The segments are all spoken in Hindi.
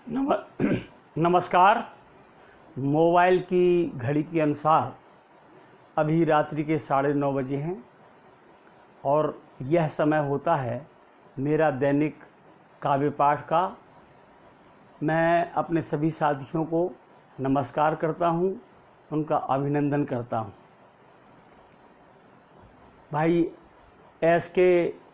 नम नमस्कार। मोबाइल की घड़ी के अनुसार अभी रात्रि के 9:30 बजे हैं और यह समय होता है मेरा दैनिक काव्य पाठ का। मैं अपने सभी साथियों को नमस्कार करता हूं, उनका अभिनंदन करता हूं। भाई एस के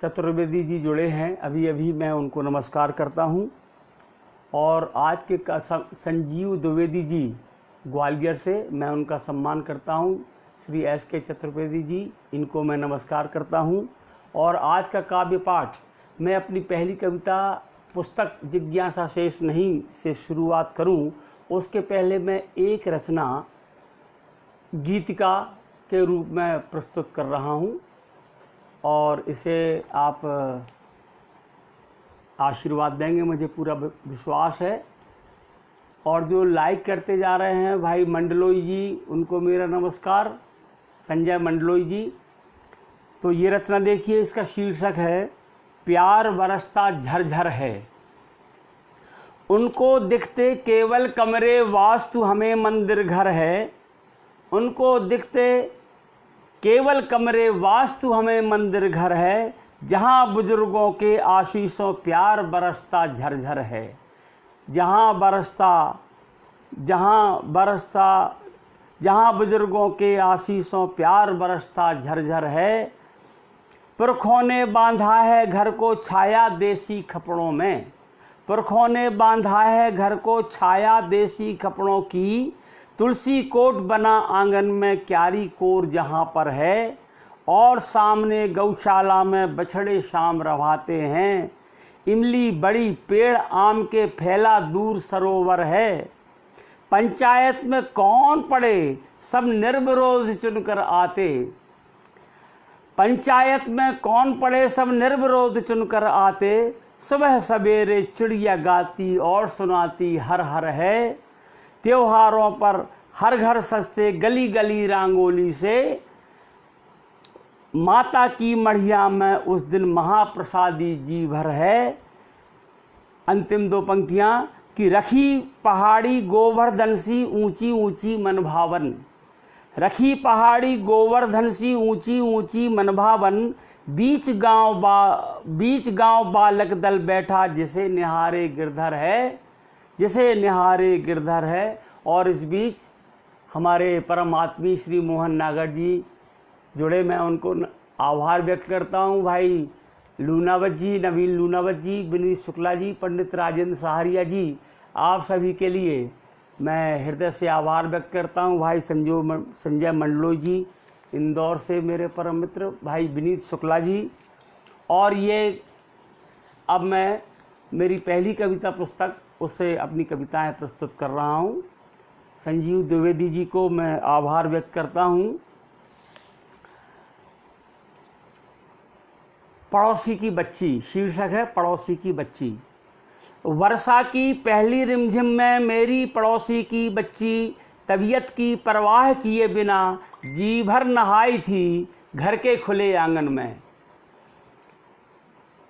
चतुर्वेदी जी जुड़े हैं, अभी मैं उनको नमस्कार करता हूं। और आज के संजीव द्विवेदी जी ग्वालियर से, मैं उनका सम्मान करता हूं। श्री एस के चतुर्वेदी जी, इनको मैं नमस्कार करता हूं। और आज का काव्य पाठ मैं अपनी पहली कविता पुस्तक जिज्ञासा शेष नहीं से शुरुआत करूं, उसके पहले मैं एक रचना गीतिका के रूप में प्रस्तुत कर रहा हूं और इसे आप आशीर्वाद देंगे, मुझे पूरा विश्वास है। और जो लाइक करते जा रहे हैं भाई मंडलोई जी, उनको मेरा नमस्कार, संजय मंडलोई जी। तो ये रचना देखिए, इसका शीर्षक है प्यार बरसता झरझर है। उनको दिखते केवल कमरे वास्तु हमें मंदिर घर है। उनको दिखते केवल कमरे वास्तु हमें मंदिर घर है। जहाँ बुजुर्गों के आशीषों प्यार बरसता झरझर है। जहाँ बुजुर्गों के आशीषों प्यार बरसता झरझर है। पुरखों ने बांधा है घर को छाया देसी कपड़ों में। पुरखों ने बांधा है घर को छाया देसी कपड़ों की। तुलसी कोट बना आंगन में क्यारी कोर जहाँ पर है। और सामने गौशाला में बछड़े शाम रवाते हैं। इमली बड़ी पेड़ आम के फैला दूर सरोवर है। पंचायत में कौन पड़े सब निर्विरोध चुनकर आते। पंचायत में कौन पड़े सब निर्विरोध चुनकर आते। सुबह सवेरे चिड़िया गाती और सुनाती हर हर है। त्योहारों पर हर घर सजते गली गली रंगोली से। माता की मढ़िया में उस दिन महाप्रसादी जी भर है। अंतिम दो पंक्तियाँ कि रखी पहाड़ी गोवर्धन सी ऊंची ऊंची मनभावन। रखी पहाड़ी गोवर्धन सी ऊंची ऊंची मनभावन। बीच गांव बालक दल बैठा जिसे निहारे गिरधर है। जिसे निहारे गिरधर है। और इस बीच हमारे परम आत्मी श्री मोहन नागर जी जुड़े, मैं उनको आभार व्यक्त करता हूं। भाई लूनावत जी, नवीन लूनावत जी, विनीत शुक्ला जी, पंडित राजेंद्र सहारिया जी, आप सभी के लिए मैं हृदय से आभार व्यक्त करता हूं। भाई संजय मंडलोई जी इंदौर से, मेरे परम मित्र भाई विनीत शुक्ला जी। और ये अब मैं मेरी पहली कविता पुस्तक, उससे अपनी कविताएं प्रस्तुत कर रहा हूं। संजीव द्विवेदी जी को मैं आभार व्यक्त करता हूं। पड़ोसी की बच्ची शीर्षक है, पड़ोसी की बच्ची। वर्षा की पहली रिमझिम में मेरी पड़ोसी की बच्ची तबीयत की परवाह किए बिना जी भर नहाई थी घर के खुले आंगन में।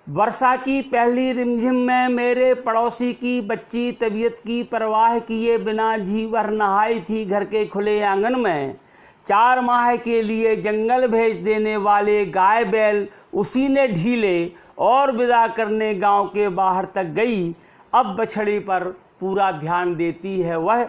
वर्षा की पहली रिमझिम में मेरे पड़ोसी की बच्ची तबीयत की परवाह किए बिना जी भर नहाई थी घर के खुले आंगन में। 4 माह के लिए जंगल भेज देने वाले गाय बैल उसी ने ढीले और विदा करने गांव के बाहर तक गई। अब बछड़ी पर पूरा ध्यान देती है वह।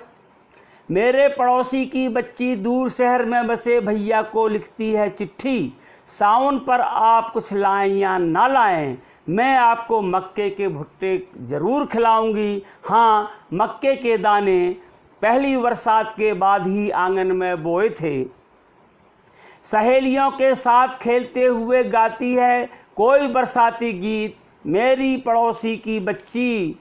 मेरे पड़ोसी की बच्ची दूर शहर में बसे भैया को लिखती है चिट्ठी। सावन पर आप कुछ लाएं या ना लाएं, मैं आपको मक्के के भुट्टे जरूर खिलाऊंगी। हाँ, मक्के के दाने पहली बरसात के बाद ही आंगन में बोए थे। सहेलियों के साथ खेलते हुए गाती है कोई बरसाती गीत मेरी पड़ोसी की बच्ची।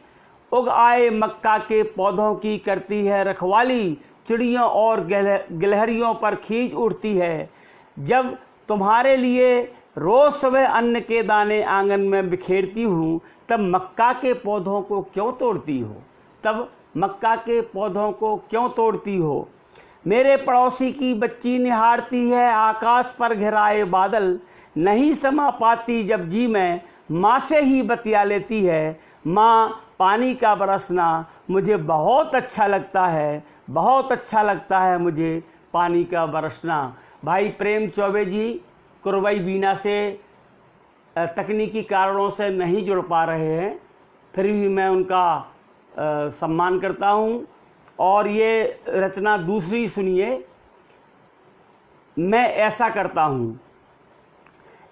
उग आए मक्का के पौधों की करती है रखवाली। चिड़ियों और गिलहरियों पर खींच उठती है। जब तुम्हारे लिए रोज सुबह अन्न के दाने आंगन में बिखेरती हूँ, तब मक्का के पौधों को क्यों तोड़ती हो? तब मक्का के पौधों को क्यों तोड़ती हो? मेरे पड़ोसी की बच्ची निहारती है आकाश पर घिराए बादल, नहीं समा पाती जब जी में माँ से ही बतिया लेती है। माँ पानी का बरसना मुझे बहुत अच्छा लगता है, बहुत अच्छा लगता है मुझे पानी का बरसना। भाई प्रेम चौबे जी कुरवई बीना से तकनीकी कारणों से नहीं जुड़ पा रहे हैं, फिर भी मैं उनका सम्मान करता हूँ। और ये रचना दूसरी सुनिए। मैं ऐसा करता हूँ,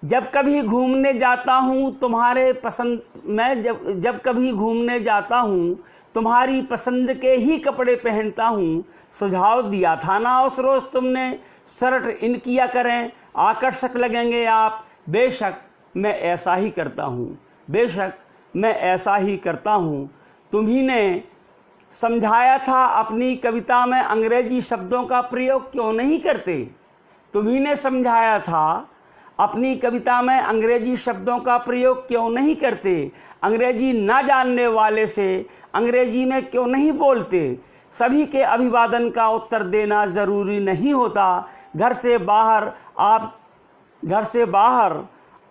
जब कभी घूमने जाता हूँ तुम्हारे पसंद, मैं जब कभी घूमने जाता हूँ तुम्हारी पसंद के ही कपड़े पहनता हूँ। सुझाव दिया था ना उस रोज़ तुमने, शर्ट इन किया करें आकर्षक लगेंगे आप। बेशक मैं ऐसा ही करता हूँ, बेशक मैं ऐसा ही करता हूँ। तुम्ही ने समझाया था अपनी कविता में अंग्रेजी शब्दों का प्रयोग क्यों नहीं करते। तुम्ही ने समझाया था अपनी कविता में अंग्रेजी शब्दों का प्रयोग क्यों नहीं करते। अंग्रेजी ना जानने वाले से अंग्रेजी में क्यों नहीं बोलते। सभी के अभिवादन का उत्तर देना ज़रूरी नहीं होता। घर से बाहर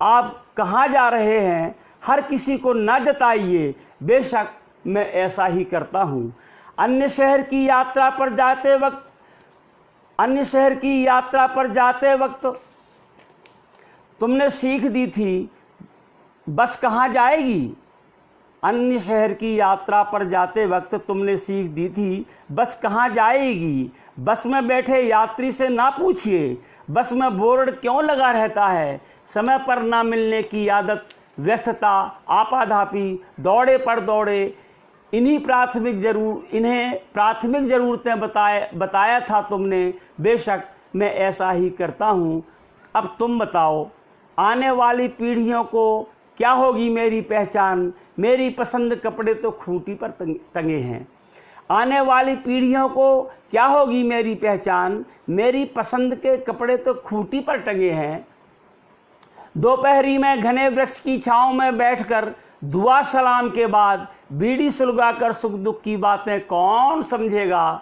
आप कहाँ जा रहे हैं हर किसी को ना जताइए। बेशक मैं ऐसा ही करता हूँ। अन्य शहर की यात्रा पर जाते वक्त तुमने सीख दी थी बस कहाँ जाएगी। अन्य शहर की यात्रा पर जाते वक्त तुमने सीख दी थी बस कहाँ जाएगी। बस में बैठे यात्री से ना पूछिए बस में बोर्ड क्यों लगा रहता है। समय पर ना मिलने की आदत, व्यस्तता, आपाधापी, दौड़े पर दौड़े, इन्हें प्राथमिक ज़रूरतें बताया था तुमने। बेशक मैं ऐसा ही करता हूँ। अब तुम बताओ आने वाली पीढ़ियों को क्या होगी मेरी पहचान। मेरी पसंद कपड़े तो खूंटी पर टंगे हैं। आने वाली पीढ़ियों को क्या होगी मेरी पहचान। मेरी पसंद के कपड़े तो खूंटी पर टंगे हैं। दोपहरी में घने वृक्ष की छांव में बैठकर दुआ सलाम के बाद बीड़ी सुलगाकर सुख दुख की बातें कौन समझेगा।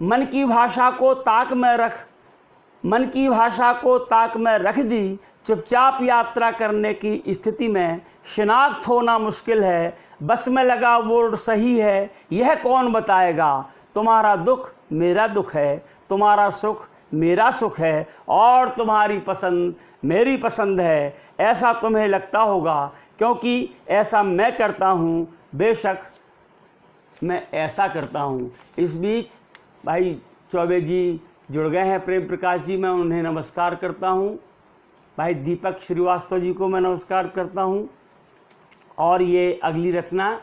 मन की भाषा को ताक में रख दी। चुपचाप यात्रा करने की स्थिति में शिनाख्त होना मुश्किल है। बस में लगा बोर्ड सही है यह कौन बताएगा। तुम्हारा दुख मेरा दुख है, तुम्हारा सुख मेरा सुख है और तुम्हारी पसंद मेरी पसंद है। ऐसा तुम्हें लगता होगा क्योंकि ऐसा मैं करता हूँ। बेशक मैं ऐसा करता हूँ। इस बीच भाई चौबे जी जुड़ गए हैं, प्रेम प्रकाश जी, मैं उन्हें नमस्कार करता हूँ। भाई दीपक श्रीवास्तव जी को मैं नमस्कार करता हूँ। और ये अगली रचना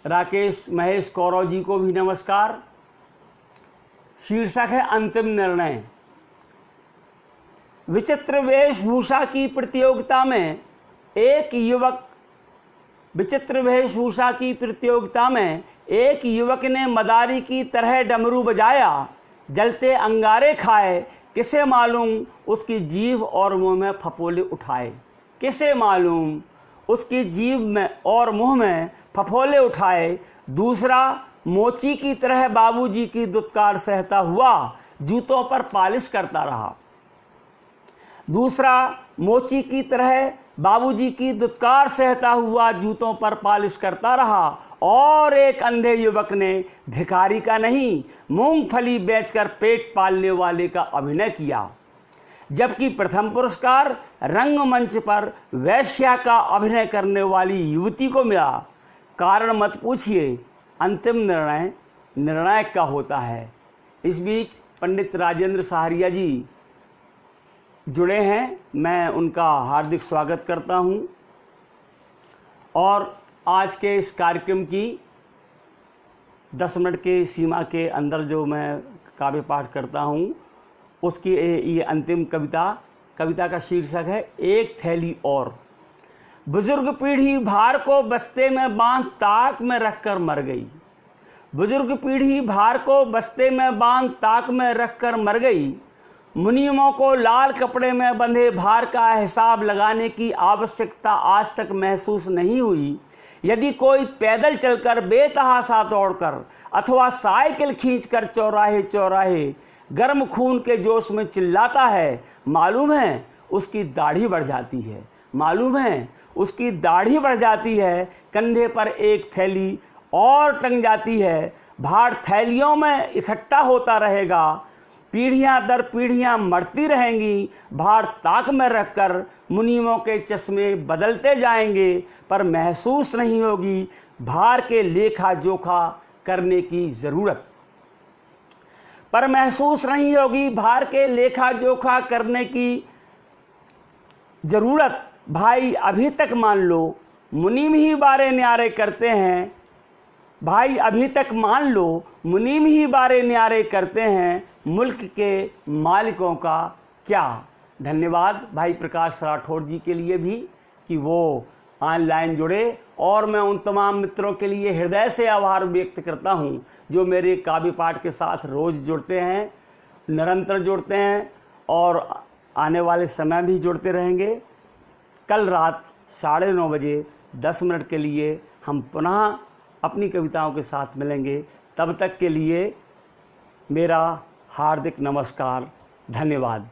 राकेश महेश कौरव जी को भी नमस्कार। शीर्षक है अंतिम निर्णय। विचित्र वेशभूषा की प्रतियोगिता में एक युवक ने मदारी की तरह डमरू बजाया। जलते अंगारे खाए, किसे मालूम उसकी जीभ और मुंह में फफोले उठाए। किसे मालूम उसकी जीभ में और मुंह में फफोले उठाए। दूसरा मोची की तरह बाबूजी की दुत्कार सहता हुआ जूतों पर पालिश करता रहा। दूसरा मोची की तरह बाबूजी की दुत्कार सहता हुआ जूतों पर पालिश करता रहा। और एक अंधे युवक ने भिखारी का नहीं मूंगफली बेचकर पेट पालने वाले का अभिनय किया। जबकि प्रथम पुरस्कार रंगमंच पर वैश्या का अभिनय करने वाली युवती को मिला। कारण मत पूछिए, अंतिम निर्णय निर्णायक का होता है। इस बीच पंडित राजेंद्र सहारिया जी जुड़े हैं, मैं उनका हार्दिक स्वागत करता हूं। और आज के इस कार्यक्रम की 10 मिनट के सीमा के अंदर जो मैं काव्य पाठ करता हूं, उसकी ये अंतिम कविता का शीर्षक है एक थैली और। बुजुर्ग पीढ़ी भार को बस्ते में बांध ताक में रखकर मर गई। बुजुर्ग पीढ़ी भार को बस्ते में बांध ताक में रखकर मर गई। मुनीमों को लाल कपड़े में बंधे भार का हिसाब लगाने की आवश्यकता आज तक महसूस नहीं हुई। यदि कोई पैदल चलकर बेतहाशा दौड़कर अथवा साइकिल खींचकर चौराहे चौराहे गर्म खून के जोश में चिल्लाता है, मालूम है उसकी दाढ़ी बढ़ जाती है, मालूम है उसकी दाढ़ी बढ़ जाती है, कंधे पर एक थैली और टंग जाती है, भार थैलियों में इकट्ठा होता रहेगा, पीढ़ियां दर पीढ़ियां मरती रहेंगी, भार ताक में रखकर मुनीमों के चश्मे बदलते जाएंगे, पर महसूस नहीं होगी भार के लेखा जोखा करने की ज़रूरत। पर महसूस नहीं होगी भार के लेखा जोखा करने की ज़रूरत। भाई अभी तक मान लो मुनीम ही बारे न्यारे करते हैं, भाई अभी तक मान लो मुनीम ही बारे न्यारे करते हैं, मुल्क के मालिकों का क्या। धन्यवाद भाई प्रकाश राठौर जी के लिए भी कि वो ऑनलाइन जुड़े, और मैं उन तमाम मित्रों के लिए हृदय से आभार व्यक्त करता हूँ जो मेरे काव्य पाठ के साथ रोज़ जुड़ते हैं, निरंतर जुड़ते हैं और आने वाले समय भी जुड़ते रहेंगे। कल रात 9:30 बजे 10 मिनट के लिए हम पुनः अपनी कविताओं के साथ मिलेंगे। तब तक के लिए मेरा हार्दिक नमस्कार, धन्यवाद।